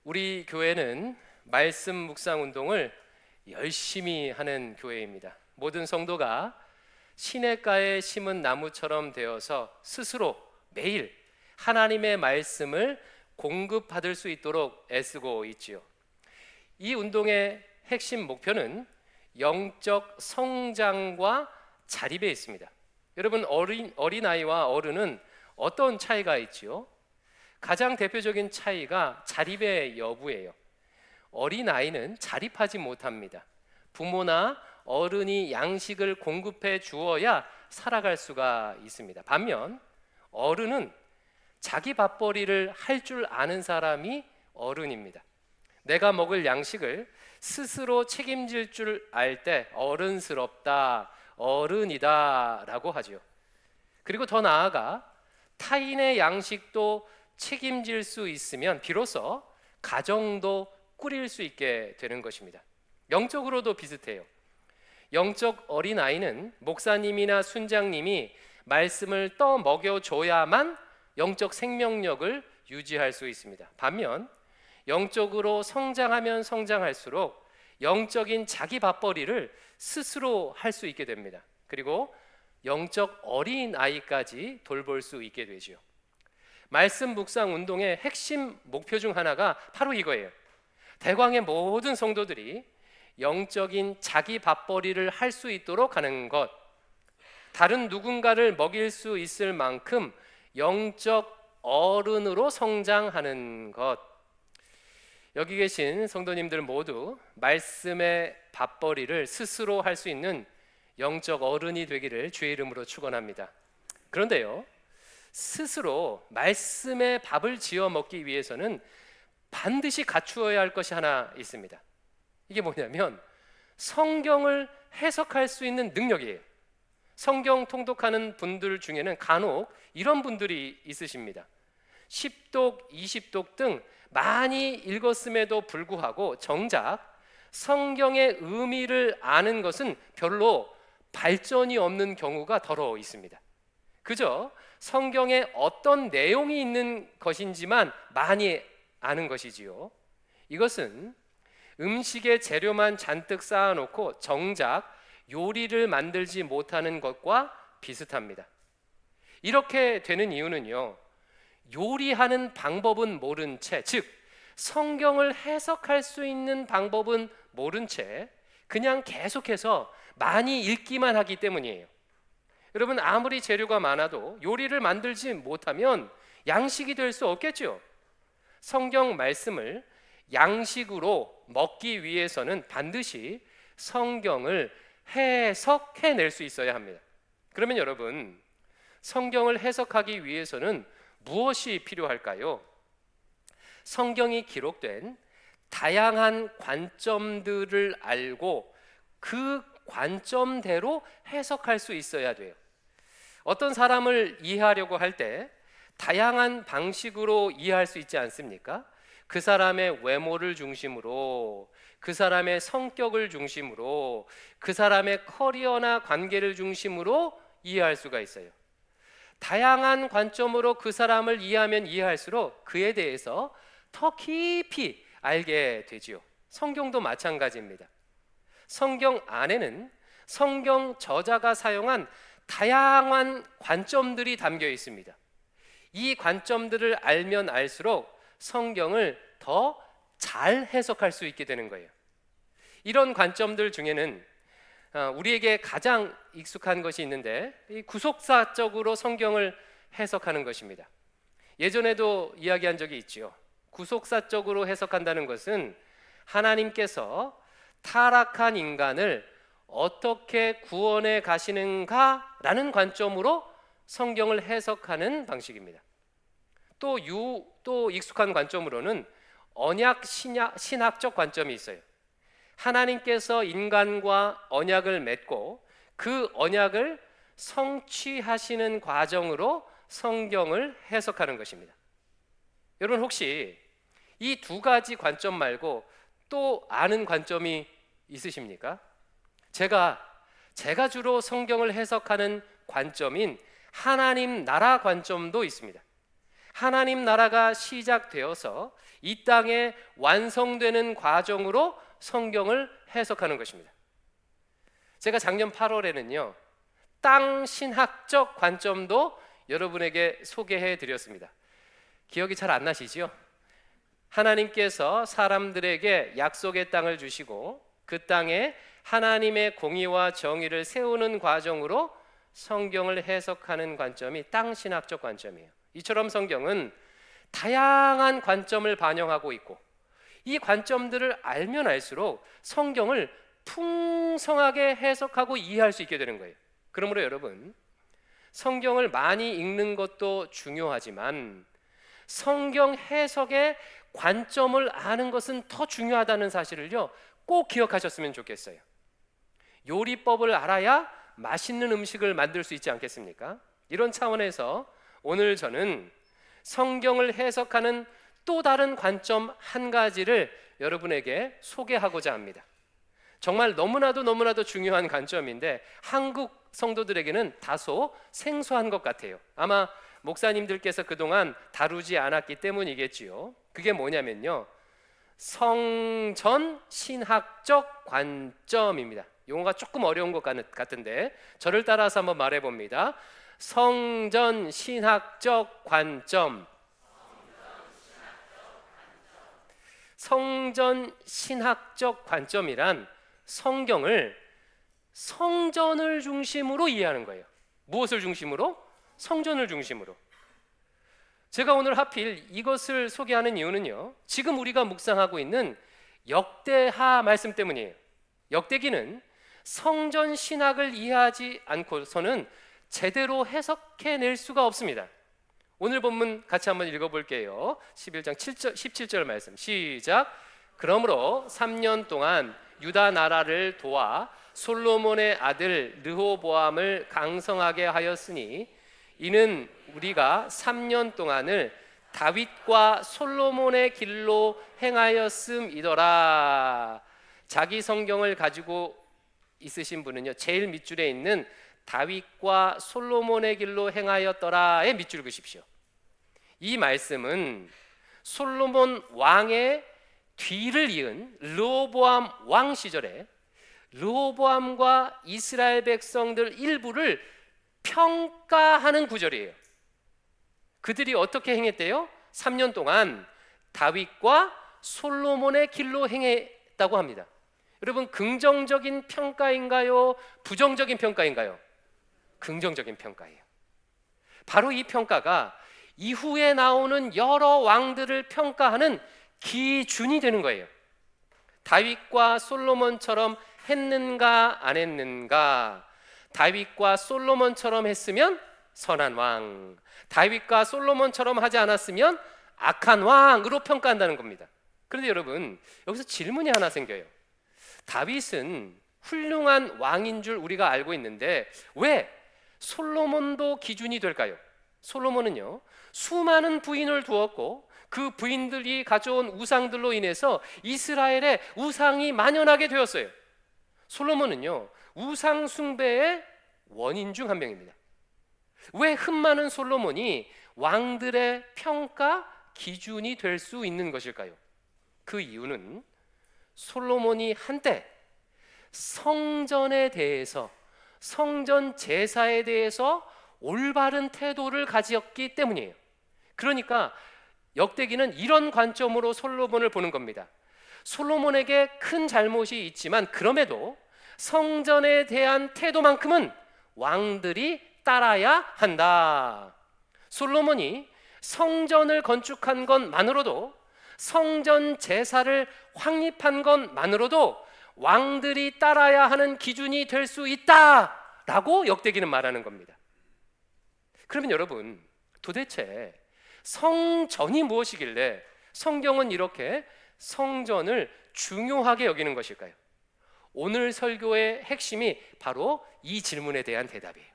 우리 교회는 말씀 묵상 운동을 열심히 하는 교회입니다. 모든 성도가 시냇가에 심은 나무처럼 되어서 스스로 매일 하나님의 말씀을 공급받을 수 있도록 애쓰고 있지요. 이 운동의 핵심 목표는 영적 성장과 자립에 있습니다. 여러분, 어린아이와 어른은 어떤 차이가 있지요? 가장 대표적인 차이가 자립의 여부예요. 어린아이는 자립하지 못합니다. 부모나 어른이 양식을 공급해 주어야 살아갈 수가 있습니다. 반면 어른은 자기 밥벌이를 할 줄 아는 사람이 어른입니다. 내가 먹을 양식을 스스로 책임질 줄 알 때 어른스럽다, 어른이다 라고 하죠. 그리고 더 나아가 타인의 양식도 책임질 수 있으면 비로소 가정도 꾸릴 수 있게 되는 것입니다. 영적으로도 비슷해요. 영적 어린아이는 목사님이나 순장님이 말씀을 떠먹여줘야만 영적 생명력을 유지할 수 있습니다. 반면 영적으로 성장하면 성장할수록 영적인 자기 밥벌이를 스스로 할 수 있게 됩니다. 그리고 영적 어린아이까지 돌볼 수 있게 되죠. 말씀 묵상 운동의 핵심 목표 중 하나가 바로 이거예요. 대광의 모든 성도들이 영적인 자기 밥벌이를 할 수 있도록 하는 것, 다른 누군가를 먹일 수 있을 만큼 영적 어른으로 성장하는 것. 여기 계신 성도님들 모두 말씀의 밥벌이를 스스로 할 수 있는 영적 어른이 되기를 주의 이름으로 축원합니다. 그런데요, 스스로 말씀의 밥을 지어 먹기 위해서는 반드시 갖추어야 할 것이 하나 있습니다. 이게 뭐냐면 성경을 해석할 수 있는 능력이에요. 성경 통독하는 분들 중에는 간혹 이런 분들이 있으십니다. 10독, 20독 등 많이 읽었음에도 불구하고 정작 성경의 의미를 아는 것은 별로 발전이 없는 경우가 더러 있습니다. 그저 성경에 어떤 내용이 있는 것인지만 많이 아는 것이지요. 이것은 음식의 재료만 잔뜩 쌓아놓고 정작 요리를 만들지 못하는 것과 비슷합니다. 이렇게 되는 이유는요, 요리하는 방법은 모른 채, 즉 성경을 해석할 수 있는 방법은 모른 채 그냥 계속해서 많이 읽기만 하기 때문이에요. 여러분, 아무리 재료가 많아도 요리를 만들지 못하면 양식이 될 수 없겠죠. 성경 말씀을 양식으로 먹기 위해서는 반드시 성경을 해석해낼 수 있어야 합니다. 그러면 여러분, 성경을 해석하기 위해서는 무엇이 필요할까요? 성경이 기록된 다양한 관점들을 알고 그 관점대로 해석할 수 있어야 돼요. 어떤 사람을 이해하려고 할 때 다양한 방식으로 이해할 수 있지 않습니까? 그 사람의 외모를 중심으로, 그 사람의 성격을 중심으로, 그 사람의 커리어나 관계를 중심으로 이해할 수가 있어요. 다양한 관점으로 그 사람을 이해하면 이해할수록 그에 대해서 더 깊이 알게 되지요. 성경도 마찬가지입니다. 성경 안에는 성경 저자가 사용한 다양한 관점들이 담겨 있습니다. 이 관점들을 알면 알수록 성경을 더 잘 해석할 수 있게 되는 거예요. 이런 관점들 중에는 우리에게 가장 익숙한 것이 있는데, 이 구속사적으로 성경을 해석하는 것입니다. 예전에도 이야기한 적이 있지요. 구속사적으로 해석한다는 것은 하나님께서 타락한 인간을 어떻게 구원해 가시는가라는 관점으로 성경을 해석하는 방식입니다. 또 익숙한 관점으로는 언약 신학적 관점이 있어요. 하나님께서 인간과 언약을 맺고 그 언약을 성취하시는 과정으로 성경을 해석하는 것입니다. 여러분, 혹시 이 두 가지 관점 말고 또 아는 관점이 있으십니까? 제가 주로 성경을 해석하는 관점인 하나님 나라 관점도 있습니다. 하나님 나라가 시작되어서 이 땅에 완성되는 과정으로 성경을 해석하는 것입니다. 제가 작년 8월에는요 땅 신학적 관점도 여러분에게 소개해 드렸습니다. 기억이 잘 안 나시죠? 하나님께서 사람들에게 약속의 땅을 주시고 그 땅에 하나님의 공의와 정의를 세우는 과정으로 성경을 해석하는 관점이 땅 신학적 관점이에요. 이처럼 성경은 다양한 관점을 반영하고 있고 이 관점들을 알면 알수록 성경을 풍성하게 해석하고 이해할 수 있게 되는 거예요. 그러므로 여러분, 성경을 많이 읽는 것도 중요하지만 성경 해석의 관점을 아는 것은 더 중요하다는 사실을요 꼭 기억하셨으면 좋겠어요. 요리법을 알아야 맛있는 음식을 만들 수 있지 않겠습니까? 이런 차원에서 오늘 저는 성경을 해석하는 또 다른 관점 한 가지를 여러분에게 소개하고자 합니다. 정말 너무나도 중요한 관점인데 한국 성도들에게는 다소 생소한 것 같아요. 아마 목사님들께서 그동안 다루지 않았기 때문이겠지요. 그게 뭐냐면요 성전 신학적 관점입니다. 용어가 조금 어려운 것 같은데 저를 따라서 한번 말해 봅니다. 성전 신학적 관점. 성전 신학적 관점이란 성경을 성전을 중심으로 이해하는 거예요. 무엇을 중심으로? 성전을 중심으로. 제가 오늘 하필 이것을 소개하는 이유는요 지금 우리가 묵상하고 있는 역대하 말씀 때문이에요. 역대기는 성전 신학을 이해하지 않고서는 제대로 해석해낼 수가 없습니다. 오늘 본문 같이 한번 읽어볼게요. 11장 17절 말씀 시작. 그러므로 3년 동안 유다 나라를 도와 솔로몬의 아들 르호보암을 강성하게 하였으니 이는 우리가 3년 동안을 다윗과 솔로몬의 길로 행하였음이더라. 자기 성경을 가지고 있으신 분은요 제일 밑줄에 있는 다윗과 솔로몬의 길로 행하였더라의 밑줄 그십시오. 이 말씀은 솔로몬 왕의 뒤를 이은 르호보암 왕 시절에 르호보암과 이스라엘 백성들 일부를 평가하는 구절이에요. 그들이 어떻게 행했대요? 3년 동안 다윗과 솔로몬의 길로 행했다고 합니다. 여러분, 긍정적인 평가인가요? 부정적인 평가인가요? 긍정적인 평가예요. 바로 이 평가가 이후에 나오는 여러 왕들을 평가하는 기준이 되는 거예요. 다윗과 솔로몬처럼 했는가 안 했는가? 다윗과 솔로몬처럼 했으면 선한 왕, 다윗과 솔로몬처럼 하지 않았으면 악한 왕으로 평가한다는 겁니다. 그런데 여러분, 여기서 질문이 하나 생겨요. 다윗은 훌륭한 왕인 줄 우리가 알고 있는데 왜 솔로몬도 기준이 될까요? 솔로몬은요 수많은 부인을 두었고 그 부인들이 가져온 우상들로 인해서 이스라엘에 우상이 만연하게 되었어요. 솔로몬은요 우상 숭배의 원인 중 한 명입니다. 왜 흠많은 솔로몬이 왕들의 평가 기준이 될 수 있는 것일까요? 그 이유는 솔로몬이 한때 성전에 대해서, 성전 제사에 대해서 올바른 태도를 가졌기 때문이에요. 그러니까 역대기는 이런 관점으로 솔로몬을 보는 겁니다. 솔로몬에게 큰 잘못이 있지만 그럼에도 성전에 대한 태도만큼은 왕들이 따라야 한다. 솔로몬이 성전을 건축한 것만으로도, 성전 제사를 확립한 것만으로도 왕들이 따라야 하는 기준이 될 수 있다라고 역대기는 말하는 겁니다. 그러면 여러분, 도대체 성전이 무엇이길래 성경은 이렇게 성전을 중요하게 여기는 것일까요? 오늘 설교의 핵심이 바로 이 질문에 대한 대답이에요.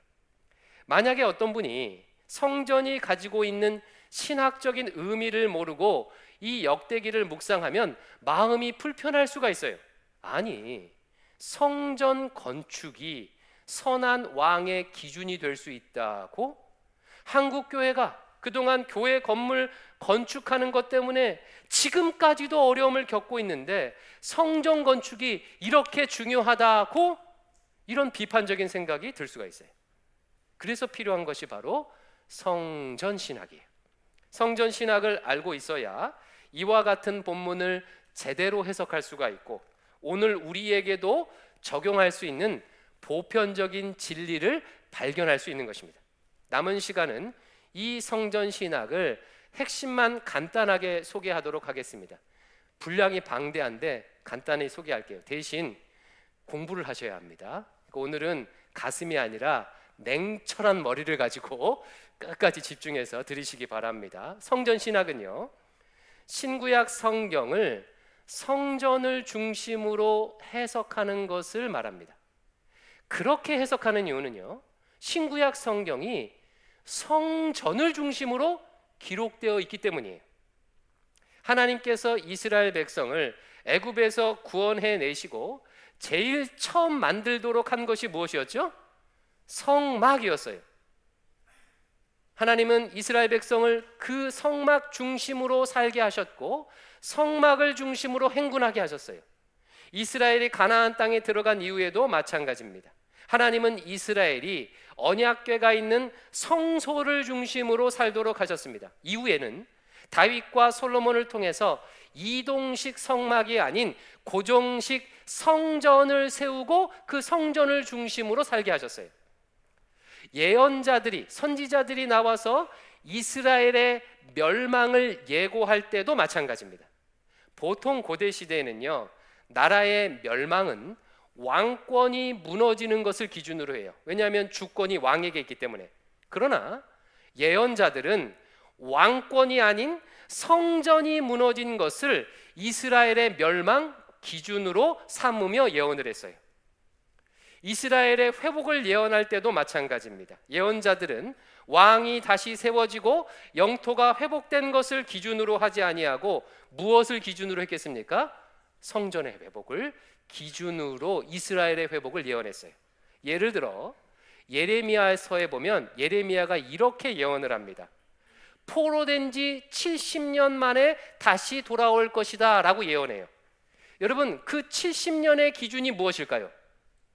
만약에 어떤 분이 성전이 가지고 있는 신학적인 의미를 모르고 이 역대기를 묵상하면 마음이 불편할 수가 있어요. 아니, 성전 건축이 선한 왕의 기준이 될 수 있다고? 한국 교회가 그동안 교회 건물 건축하는 것 때문에 지금까지도 어려움을 겪고 있는데 성전 건축이 이렇게 중요하다고 이런 비판적인 생각이 들 수가 있어요. 그래서 필요한 것이 바로 성전 신학이에요. 성전 신학을 알고 있어야 이와 같은 본문을 제대로 해석할 수가 있고 오늘 우리에게도 적용할 수 있는 보편적인 진리를 발견할 수 있는 것입니다. 남은 시간은 이 성전 신학을 핵심만 간단하게 소개하도록 하겠습니다. 분량이 방대한데 간단히 소개할게요. 대신 공부를 하셔야 합니다. 오늘은 가슴이 아니라 냉철한 머리를 가지고 끝까지 집중해서 들으시기 바랍니다. 성전 신학은요, 신구약 성경을 성전을 중심으로 해석하는 것을 말합니다. 그렇게 해석하는 이유는요, 신구약 성경이 성전을 중심으로 기록되어 있기 때문이에요. 하나님께서 이스라엘 백성을 애굽에서 구원해 내시고 제일 처음 만들도록 한 것이 무엇이었죠? 성막이었어요. 하나님은 이스라엘 백성을 그 성막 중심으로 살게 하셨고 성막을 중심으로 행군하게 하셨어요. 이스라엘이 가나안 땅에 들어간 이후에도 마찬가지입니다. 하나님은 이스라엘이 언약궤가 있는 성소를 중심으로 살도록 하셨습니다. 이후에는 다윗과 솔로몬을 통해서 이동식 성막이 아닌 고정식 성전을 세우고 그 성전을 중심으로 살게 하셨어요. 예언자들이, 선지자들이 나와서 이스라엘의 멸망을 예고할 때도 마찬가지입니다. 보통 고대 시대에는요, 나라의 멸망은 왕권이 무너지는 것을 기준으로 해요. 왜냐하면 주권이 왕에게 있기 때문에. 그러나 예언자들은 왕권이 아닌 성전이 무너진 것을 이스라엘의 멸망 기준으로 삼으며 예언을 했어요. 이스라엘의 회복을 예언할 때도 마찬가지입니다. 예언자들은 왕이 다시 세워지고 영토가 회복된 것을 기준으로 하지 아니하고 무엇을 기준으로 했겠습니까? 성전의 회복을 기준으로 이스라엘의 회복을 예언했어요. 예를 들어 예레미야서에 보면 예레미야가 이렇게 예언을 합니다. 포로된 지 70년 만에 다시 돌아올 것이다 라고 예언해요. 여러분, 그 70년의 기준이 무엇일까요?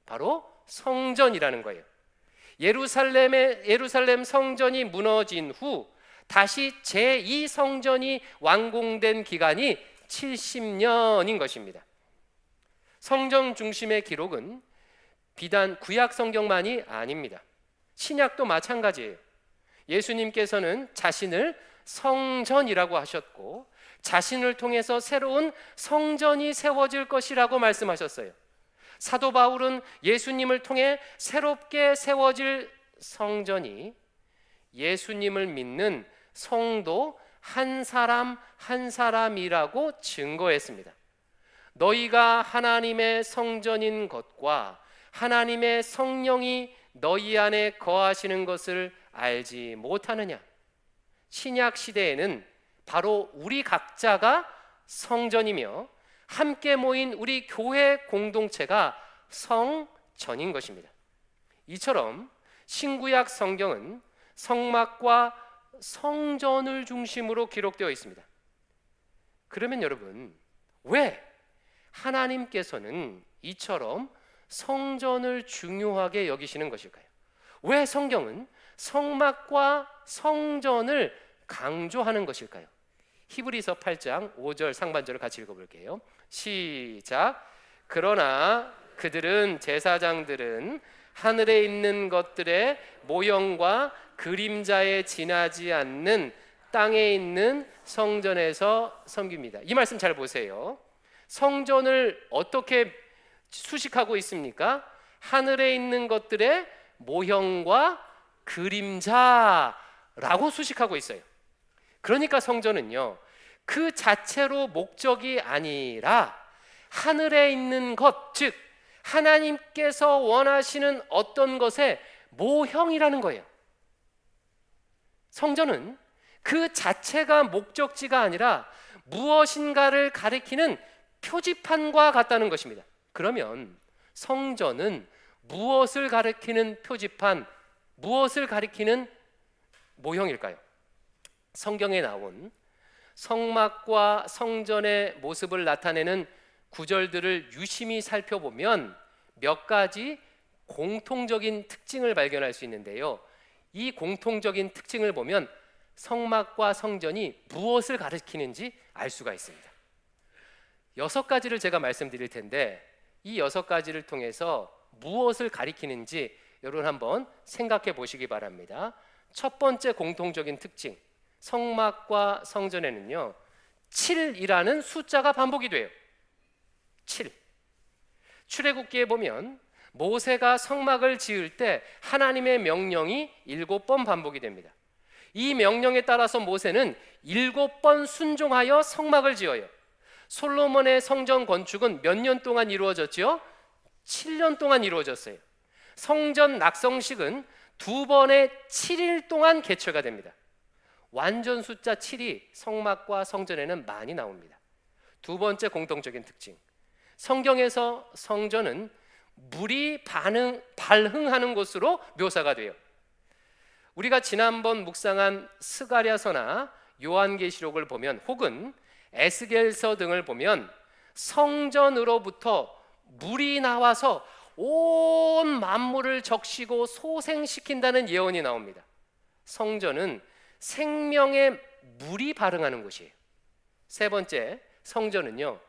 바로 성전이라는 거예요. 예루살렘 성전이 무너진 후 다시 제2성전이 완공된 기간이 70년인 것입니다. 성전 중심의 기록은 비단 구약 성경만이 아닙니다. 신약도 마찬가지예요. 예수님께서는 자신을 성전이라고 하셨고 자신을 통해서 새로운 성전이 세워질 것이라고 말씀하셨어요. 사도 바울은 예수님을 통해 새롭게 세워질 성전이 예수님을 믿는 성도 한 사람 한 사람이라고 증거했습니다. 너희가 하나님의 성전인 것과 하나님의 성령이 너희 안에 거하시는 것을 알지 못하느냐? 신약 시대에는 바로 우리 각자가 성전이며 함께 모인 우리 교회 공동체가 성전인 것입니다. 이처럼 신구약 성경은 성막과 성전을 중심으로 기록되어 있습니다. 그러면 여러분, 왜 하나님께서는 이처럼 성전을 중요하게 여기시는 것일까요? 왜 성경은 성막과 성전을 강조하는 것일까요? 히브리서 8장 5절 상반절을 같이 읽어볼게요. 시작. 그러나 그들은 제사장들은 하늘에 있는 것들의 모형과 그림자에 지나지 않는 땅에 있는 성전에서 섬깁니다. 이 말씀 잘 보세요. 성전을 어떻게 수식하고 있습니까? 하늘에 있는 것들의 모형과 그림자라고 수식하고 있어요. 그러니까 성전은요, 그 자체로 목적이 아니라 하늘에 있는 것, 즉 하나님께서 원하시는 어떤 것의 모형이라는 거예요. 성전은 그 자체가 목적지가 아니라 무엇인가를 가리키는 표지판과 같다는 것입니다. 그러면 성전은 무엇을 가리키는 표지판, 무엇을 가리키는 모형일까요? 성경에 나온 성막과 성전의 모습을 나타내는 구절들을 유심히 살펴보면 몇 가지 공통적인 특징을 발견할 수 있는데요. 이 공통적인 특징을 보면 성막과 성전이 무엇을 가리키는지 알 수가 있습니다. 6가지를 제가 말씀드릴 텐데 이 6가지를 통해서 무엇을 가리키는지 여러분 한번 생각해 보시기 바랍니다. 첫 번째 공통적인 특징, 성막과 성전에는요 7이라는 숫자가 반복이 돼요. 7. 출애굽기에 보면 모세가 성막을 지을 때 하나님의 명령이 7번 반복이 됩니다. 이 명령에 따라서 모세는 7번 순종하여 성막을 지어요. 솔로몬의 성전 건축은 몇 년 동안 이루어졌죠? 7년 동안 이루어졌어요. 성전 낙성식은 2번의 7일 동안 개최가 됩니다. 완전 숫자 7이 성막과 성전에는 많이 나옵니다. 두 번째 공통적인 특징, 성경에서 성전은 물이 발흥하는 곳으로 묘사가 돼요. 우리가 지난번 묵상한 스가랴서나 요한계시록을 보면 혹은 에스겔서 등을 보면 성전으로부터 물이 나와서 온 만물을 적시고 소생시킨다는 예언이 나옵니다. 성전은 생명의 물이 발흥하는 곳이에요. 세 번째, 성전은요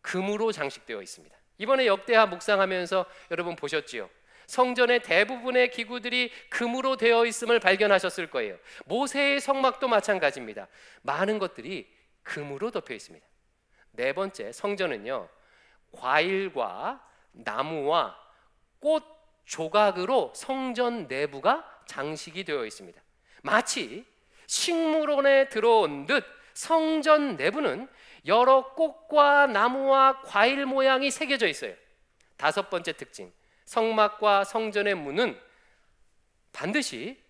금으로 장식되어 있습니다. 이번에 역대하 묵상하면서 여러분 보셨지요? 성전의 대부분의 기구들이 금으로 되어 있음을 발견하셨을 거예요. 모세의 성막도 마찬가지입니다. 많은 것들이 금으로 덮여 있습니다. 네 번째, 성전은요 과일과 나무와 꽃 조각으로 성전 내부가 장식이 되어 있습니다. 마치 식물원에 들어온 듯 성전 내부는 여러 꽃과 나무와 과일 모양이 새겨져 있어요. 다섯 번째 특징, 성막과 성전의 문은 반드시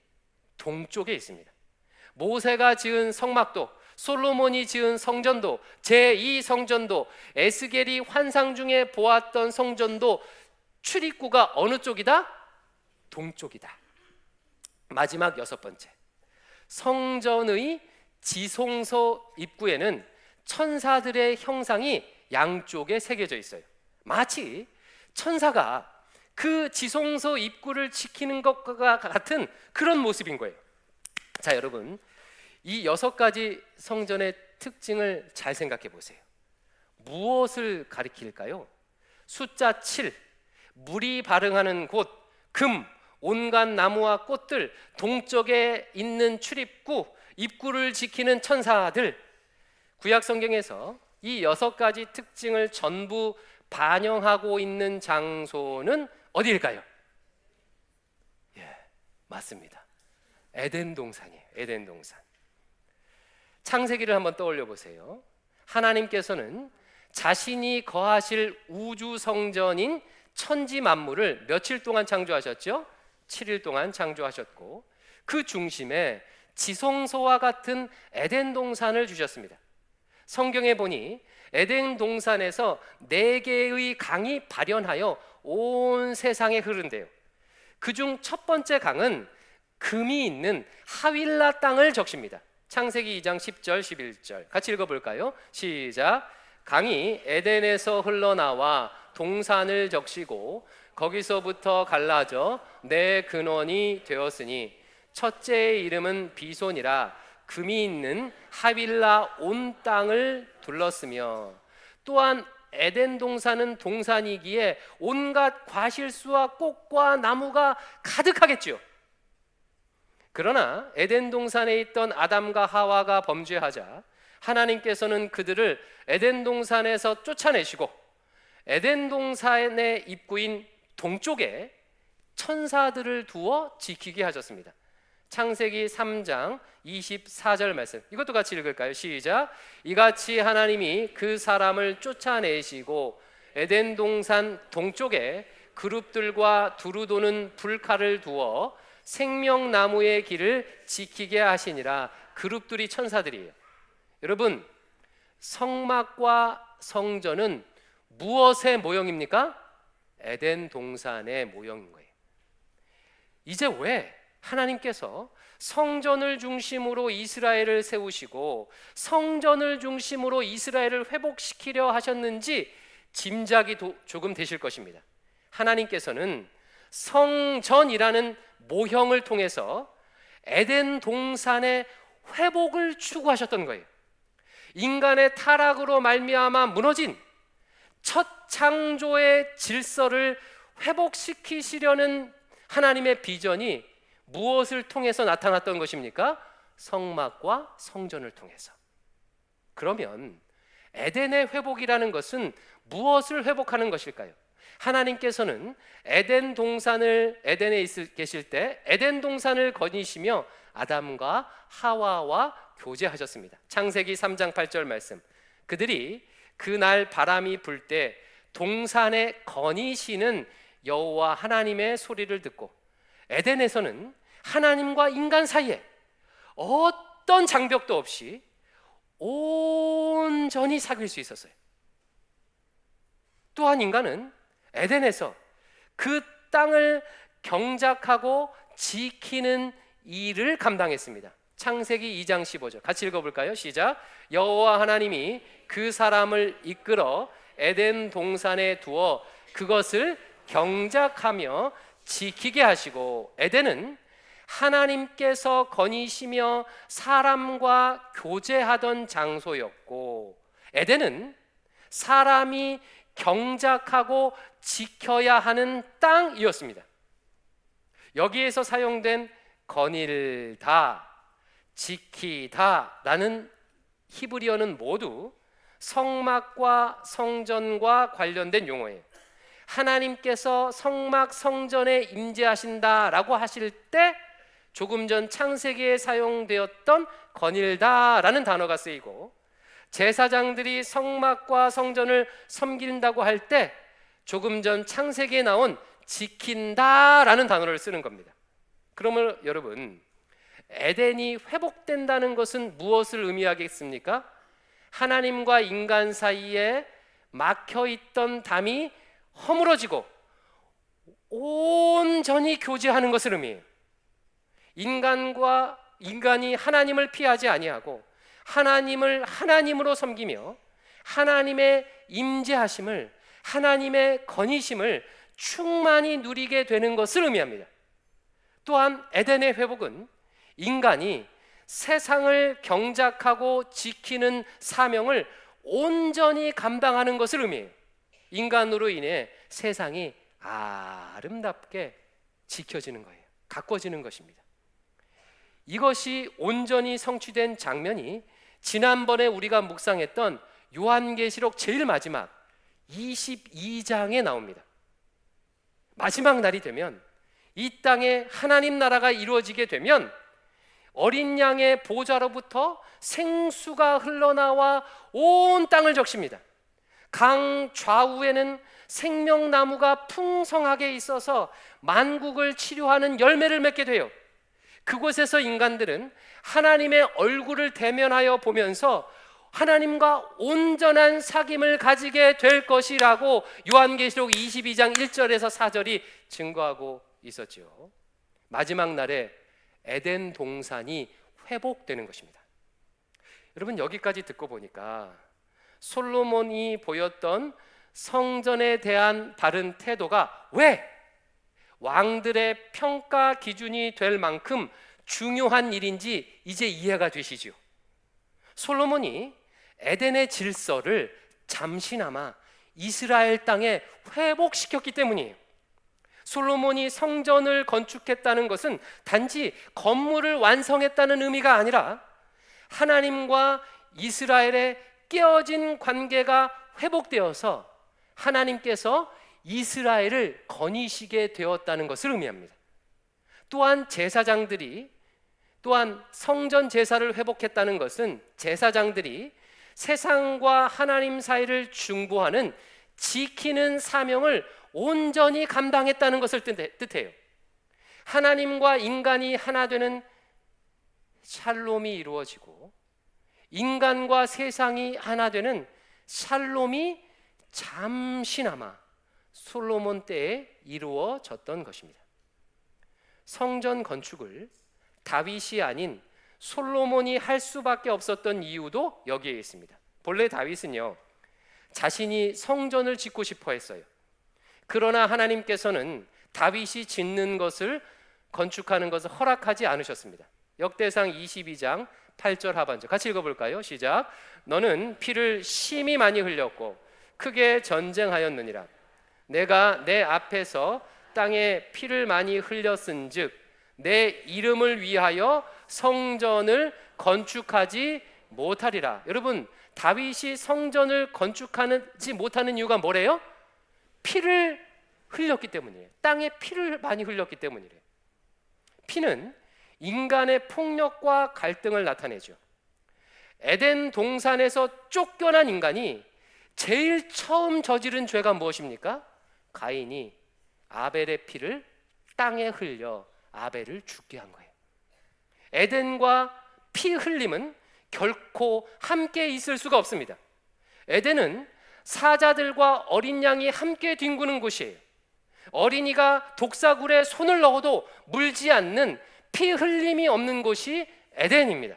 동쪽에 있습니다. 모세가 지은 성막도, 솔로몬이 지은 성전도, 제2성전도, 에스겔이 환상 중에 보았던 성전도 출입구가 어느 쪽이다? 동쪽이다. 마지막 여섯 번째, 성전의 지성소 입구에는 천사들의 형상이 양쪽에 새겨져 있어요. 마치 천사가 그 지성소 입구를 지키는 것과 같은 그런 모습인 거예요. 자, 여러분, 이 6가지 성전의 특징을 잘 생각해 보세요. 무엇을 가리킬까요? 숫자 7, 물이 발흥하는 곳, 금, 온갖 나무와 꽃들, 동쪽에 있는 출입구, 입구를 지키는 천사들. 구약 성경에서 이 6가지 특징을 전부 반영하고 있는 장소는 어디일까요? 예, 맞습니다. 에덴 동산이에요. 에덴 동산. 창세기를 한번 떠올려 보세요. 하나님께서는 자신이 거하실 우주 성전인 천지 만물을 며칠 동안 창조하셨죠? 7일 동안 창조하셨고 그 중심에 지성소와 같은 에덴 동산을 주셨습니다. 성경에 보니 에덴 동산에서 4개의 강이 발현하여 온 세상에 흐른대요. 그중 첫 번째 강은 금이 있는 하윌라 땅을 적십니다. 창세기 2장 10절 11절 같이 읽어볼까요? 시작. 강이 에덴에서 흘러나와 동산을 적시고 거기서부터 갈라져 내 근원이 되었으니 첫째의 이름은 비손이라 금이 있는 하윌라 온 땅을 둘렀으며 또한 에덴 동산은 동산이기에 온갖 과실수와 꽃과 나무가 가득하겠지요. 그러나 에덴 동산에 있던 아담과 하와가 범죄하자 하나님께서는 그들을 에덴 동산에서 쫓아내시고 에덴 동산의 입구인 동쪽에 천사들을 두어 지키게 하셨습니다. 창세기 3장 24절 말씀, 이것도 같이 읽을까요? 시작. 이같이 하나님이 그 사람을 쫓아내시고 에덴 동산 동쪽에 그룹들과 두루 도는 불칼을 두어 생명나무의 길을 지키게 하시니라. 그룹들이 천사들이에요. 여러분, 성막과 성전은 무엇의 모형입니까? 에덴 동산의 모형인 거예요. 이제 왜 하나님께서 성전을 중심으로 이스라엘을 세우시고 성전을 중심으로 이스라엘을 회복시키려 하셨는지 짐작이 조금 되실 것입니다. 하나님께서는 성전이라는 모형을 통해서 에덴 동산의 회복을 추구하셨던 거예요. 인간의 타락으로 말미암아 무너진 첫 창조의 질서를 회복시키시려는 하나님의 비전이 무엇을 통해서 나타났던 것입니까? 성막과 성전을 통해서. 그러면 에덴의 회복이라는 것은 무엇을 회복하는 것일까요? 하나님께서는 에덴 동산을 에덴에 계실 때 에덴 동산을 거니시며 아담과 하와와 교제하셨습니다. 창세기 3장 8절 말씀. 그들이 그날 바람이 불 때 동산에 거니시는 여호와 하나님의 소리를 듣고 에덴에서는 하나님과 인간 사이에 어떤 장벽도 없이 온전히 사귈 수 있었어요. 또한 인간은 에덴에서 그 땅을 경작하고 지키는 일을 감당했습니다. 창세기 2장 15절 같이 읽어볼까요? 시작. 여호와 하나님이 그 사람을 이끌어 에덴 동산에 두어 그것을 경작하며 지키게 하시고 에덴은 하나님께서 거니시며 사람과 교제하던 장소였고 에덴은 사람이 경작하고 지켜야 하는 땅이었습니다. 여기에서 사용된 거닐다, 지키다 라는 히브리어는 모두 성막과 성전과 관련된 용어예요. 하나님께서 성막 성전에 임재하신다라고 하실 때 조금 전 창세기에 사용되었던 거닐다라는 단어가 쓰이고 제사장들이 성막과 성전을 섬긴다고 할 때 조금 전 창세기에 나온 지킨다라는 단어를 쓰는 겁니다. 그러면 여러분, 에덴이 회복된다는 것은 무엇을 의미하겠습니까? 하나님과 인간 사이에 막혀있던 담이 허물어지고 온전히 교제하는 것을 의미해요. 인간이 하나님을 피하지 아니하고 하나님을 하나님으로 섬기며 하나님의 임재하심을, 하나님의 거니심을 충만히 누리게 되는 것을 의미합니다. 또한 에덴의 회복은 인간이 세상을 경작하고 지키는 사명을 온전히 감당하는 것을 의미해요. 인간으로 인해 세상이 아름답게 지켜지는 거예요. 가꿔지는 것입니다. 이것이 온전히 성취된 장면이 지난번에 우리가 묵상했던 요한계시록 제일 마지막 22장에 나옵니다. 마지막 날이 되면 이 땅에 하나님 나라가 이루어지게 되면 어린 양의 보좌로부터 생수가 흘러나와 온 땅을 적십니다. 강 좌우에는 생명나무가 풍성하게 있어서 만국을 치료하는 열매를 맺게 돼요. 그곳에서 인간들은 하나님의 얼굴을 대면하여 보면서 하나님과 온전한 사귐을 가지게 될 것이라고 요한계시록 22장 1절에서 4절이 증거하고 있었죠. 마지막 날에 에덴 동산이 회복되는 것입니다. 여러분, 여기까지 듣고 보니까 솔로몬이 보였던 성전에 대한 바른 태도가 왜 왕들의 평가 기준이 될 만큼 중요한 일인지 이제 이해가 되시죠? 솔로몬이 에덴의 질서를 잠시나마 이스라엘 땅에 회복시켰기 때문이에요. 솔로몬이 성전을 건축했다는 것은 단지 건물을 완성했다는 의미가 아니라 하나님과 이스라엘의 깨어진 관계가 회복되어서 하나님께서 이스라엘을 거니시게 되었다는 것을 의미합니다. 또한 제사장들이 또한 성전 제사를 회복했다는 것은 제사장들이 세상과 하나님 사이를 중보하는 지키는 사명을 온전히 감당했다는 것을 뜻해요. 하나님과 인간이 하나 되는 샬롬이 이루어지고 인간과 세상이 하나 되는 샬롬이 잠시나마 솔로몬 때에 이루어졌던 것입니다. 성전 건축을 다윗이 아닌 솔로몬이 할 수밖에 없었던 이유도 여기에 있습니다. 본래 다윗은요, 자신이 성전을 짓고 싶어 했어요. 그러나 하나님께서는 다윗이 짓는 것을, 건축하는 것을 허락하지 않으셨습니다. 역대상 22장 8절 하반절 같이 읽어볼까요? 시작. 너는 피를 심히 많이 흘렸고 크게 전쟁하였느니라. 내가 내 앞에서 땅에 피를 많이 흘렸은즉 내 이름을 위하여 성전을 건축하지 못하리라. 여러분, 다윗이 성전을 건축하지 못하는 이유가 뭐래요? 피를 흘렸기 때문이에요. 땅에 피를 많이 흘렸기 때문이래요. 피는 인간의 폭력과 갈등을 나타내죠. 에덴 동산에서 쫓겨난 인간이 제일 처음 저지른 죄가 무엇입니까? 가인이 아벨의 피를 땅에 흘려 아벨을 죽게 한 거예요. 에덴과 피 흘림은 결코 함께 있을 수가 없습니다. 에덴은 사자들과 어린 양이 함께 뒹구는 곳이에요. 어린이가 독사굴에 손을 넣어도 물지 않는 피 흘림이 없는 곳이 에덴입니다.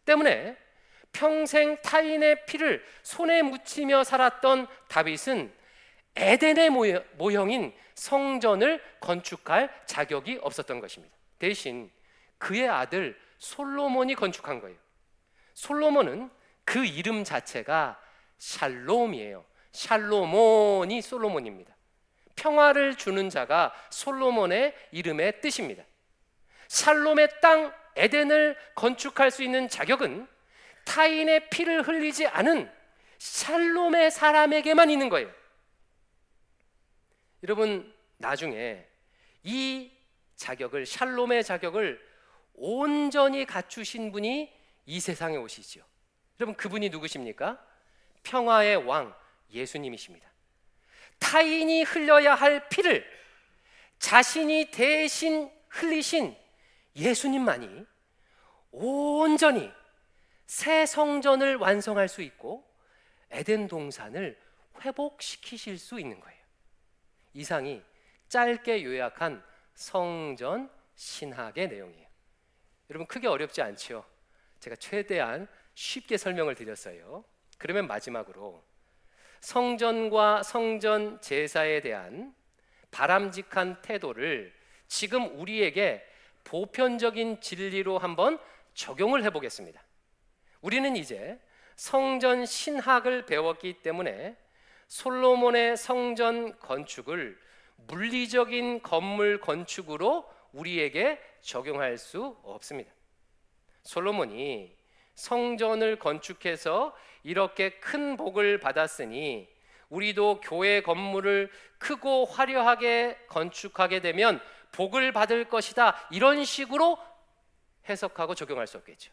때문에 평생 타인의 피를 손에 묻히며 살았던 다윗은 에덴의 모형인 성전을 건축할 자격이 없었던 것입니다. 대신 그의 아들 솔로몬이 건축한 거예요. 솔로몬은 그 이름 자체가 샬롬이에요. 샬로몬이 솔로몬입니다. 평화를 주는 자가 솔로몬의 이름의 뜻입니다. 샬롬의 땅 에덴을 건축할 수 있는 자격은 타인의 피를 흘리지 않은 샬롬의 사람에게만 있는 거예요. 여러분, 나중에 이 자격을, 샬롬의 자격을 온전히 갖추신 분이 이 세상에 오시죠. 여러분, 그분이 누구십니까? 평화의 왕 예수님이십니다. 타인이 흘려야 할 피를 자신이 대신 흘리신 예수님만이 온전히 새 성전을 완성할 수 있고 에덴 동산을 회복시키실 수 있는 거예요. 이상이 짧게 요약한 성전 신학의 내용이에요. 여러분, 크게 어렵지 않죠? 제가 최대한 쉽게 설명을 드렸어요. 그러면 마지막으로 성전과 성전 제사에 대한 바람직한 태도를 지금 우리에게 보편적인 진리로 한번 적용을 해보겠습니다. 우리는 이제 성전 신학을 배웠기 때문에 솔로몬의 성전 건축을 물리적인 건물 건축으로 우리에게 적용할 수 없습니다. 솔로몬이 성전을 건축해서 이렇게 큰 복을 받았으니 우리도 교회 건물을 크고 화려하게 건축하게 되면 복을 받을 것이다, 이런 식으로 해석하고 적용할 수 없겠죠.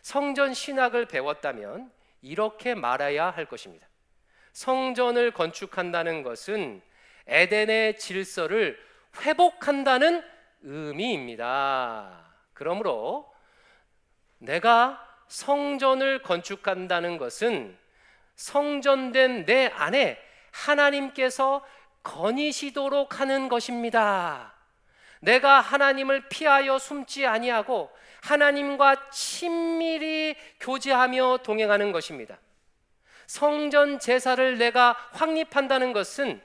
성전 신학을 배웠다면 이렇게 말해야 할 것입니다. 성전을 건축한다는 것은 에덴의 질서를 회복한다는 의미입니다. 그러므로 내가 성전을 건축한다는 것은 성전된 내 안에 하나님께서 거니시도록 하는 것입니다. 내가 하나님을 피하여 숨지 아니하고 하나님과 친밀히 교제하며 동행하는 것입니다. 성전 제사를 내가 확립한다는 것은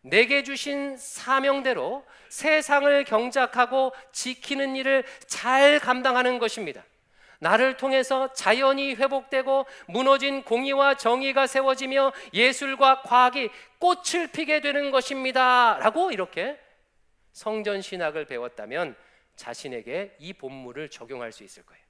내게 주신 사명대로 세상을 경작하고 지키는 일을 잘 감당하는 것입니다. 나를 통해서 자연이 회복되고 무너진 공의와 정의가 세워지며 예술과 과학이 꽃을 피게 되는 것입니다 라고 이렇게 성전 신학을 배웠다면 자신에게 이 본문을 적용할 수 있을 거예요.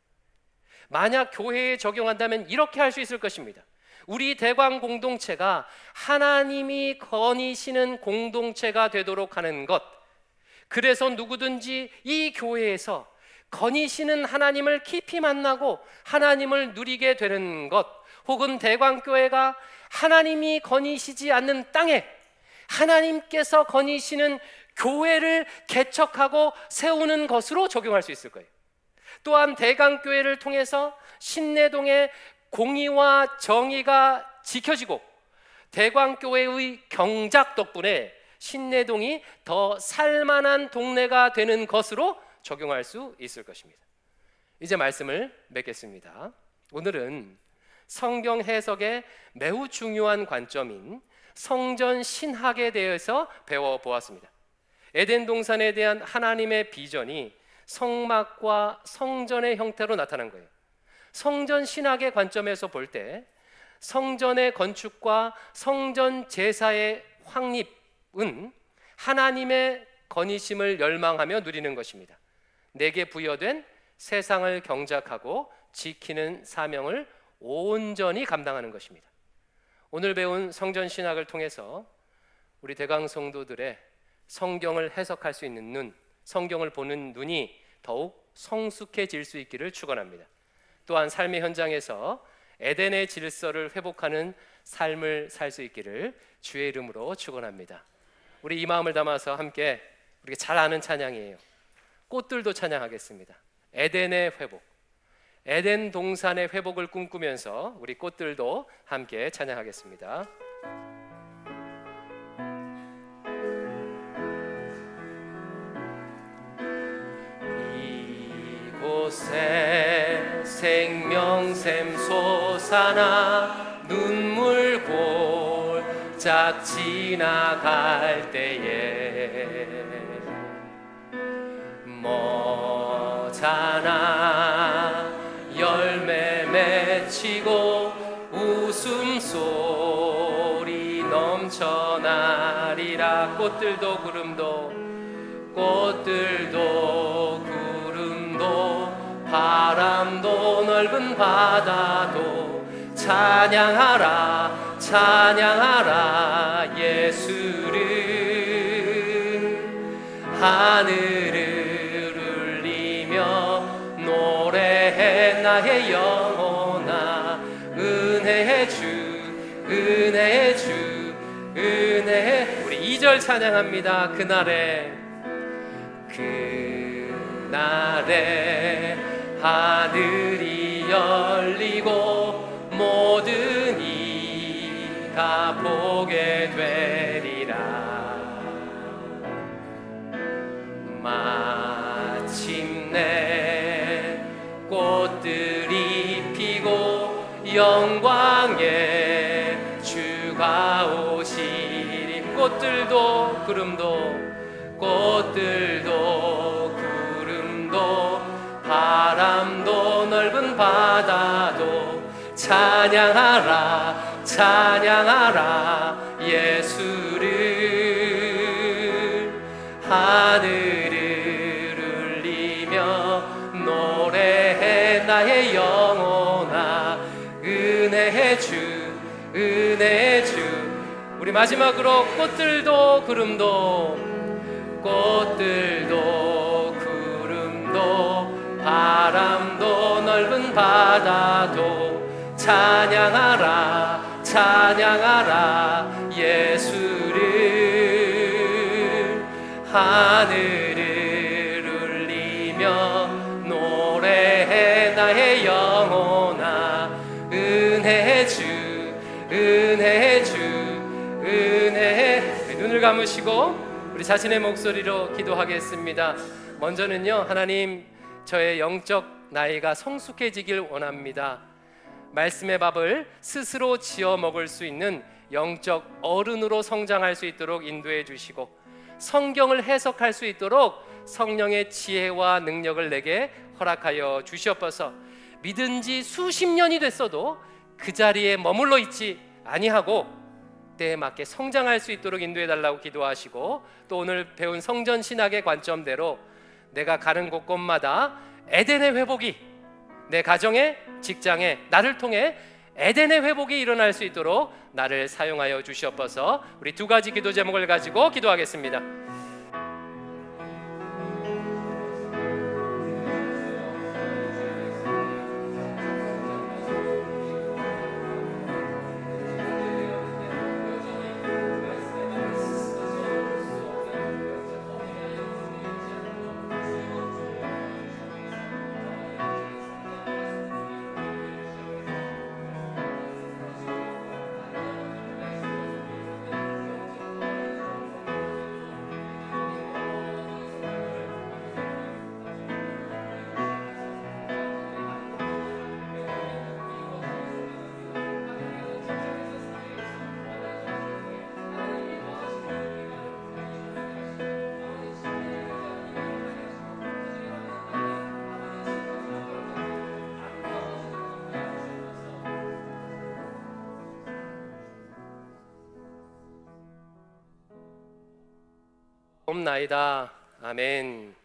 만약 교회에 적용한다면 이렇게 할 수 있을 것입니다. 우리 대광 공동체가 하나님이 거니시는 공동체가 되도록 하는 것, 그래서 누구든지 이 교회에서 거니시는 하나님을 깊이 만나고 하나님을 누리게 되는 것, 혹은 대광교회가 하나님이 거니시지 않는 땅에 하나님께서 거니시는 교회를 개척하고 세우는 것으로 적용할 수 있을 거예요. 또한 대광교회를 통해서 신내동의 공의와 정의가 지켜지고 대광교회의 경작 덕분에 신내동이 더 살만한 동네가 되는 것으로 적용할 수 있을 것입니다. 이제 말씀을 맺겠습니다. 오늘은 성경 해석의 매우 중요한 관점인 성전 신학에 대해서 배워보았습니다. 에덴 동산에 대한 하나님의 비전이 성막과 성전의 형태로 나타난 거예요. 성전 신학의 관점에서 볼 때 성전의 건축과 성전 제사의 확립은 하나님의 건의심을 열망하며 누리는 것입니다. 내게 부여된 세상을 경작하고 지키는 사명을 온전히 감당하는 것입니다. 오늘 배운 성전 신학을 통해서 우리 대강 성도들의 성경을 해석할 수 있는 눈, 성경을 보는 눈이 더욱 성숙해질 수 있기를 축원합니다. 또한 삶의 현장에서 에덴의 질서를 회복하는 삶을 살 수 있기를 주의 이름으로 축원합니다. 우리 이 마음을 담아서 함께 우리가 잘 아는 찬양이에요. 꽃들도 찬양하겠습니다. 에덴의 회복, 에덴 동산의 회복을 꿈꾸면서 우리 꽃들도 함께 찬양하겠습니다. 이곳에 생명샘 솟아나 눈물 골짝 지나갈 때에 머자나 열매 맺히고 웃음소리 넘쳐나리라. 꽃들도 구름도 바람도 넓은 바다도 찬양하라 찬양하라 예수를. 하늘을 울리며 노래해 나의 영혼아. 은혜의 주 은혜의 주 은혜. 우리 2절 찬양합니다. 그날에 하늘이 열리고 모든 이가 보게 되리라. 마침내 꽃들이 피고 영광의 주가 오시리. 꽃들도 구름도 바람도 넓은 바다도 찬양하라 찬양하라 예수를. 하늘을 울리며 노래해 나의 영혼아. 은혜의 주 은혜의 주. 우리 마지막으로 꽃들도 구름도 바람도 넓은 바다도 찬양하라 찬양하라 예수를. 하늘을 울리며 노래해 나의 영혼아. 은혜의 주 은혜의 주 은혜. 눈을 감으시고 우리 자신의 목소리로 기도하겠습니다. 먼저는요, 하나님, 저의 영적 나이가 성숙해지길 원합니다. 말씀의 밥을 스스로 지어 먹을 수 있는 영적 어른으로 성장할 수 있도록 인도해 주시고, 성경을 해석할 수 있도록 성령의 지혜와 능력을 내게 허락하여 주시옵소서. 믿은 지 수십 년이 됐어도 그 자리에 머물러 있지 아니하고 때에 맞게 성장할 수 있도록 인도해 달라고 기도하시고, 또 오늘 배운 성전 신학의 관점대로 내가 가는 곳곳마다 에덴의 회복이, 내 가정에, 직장에, 나를 통해 에덴의 회복이 일어날 수 있도록 나를 사용하여 주시옵소서. 우리 두 가지 기도 제목을 가지고 기도하겠습니다. 없나이다. 아멘.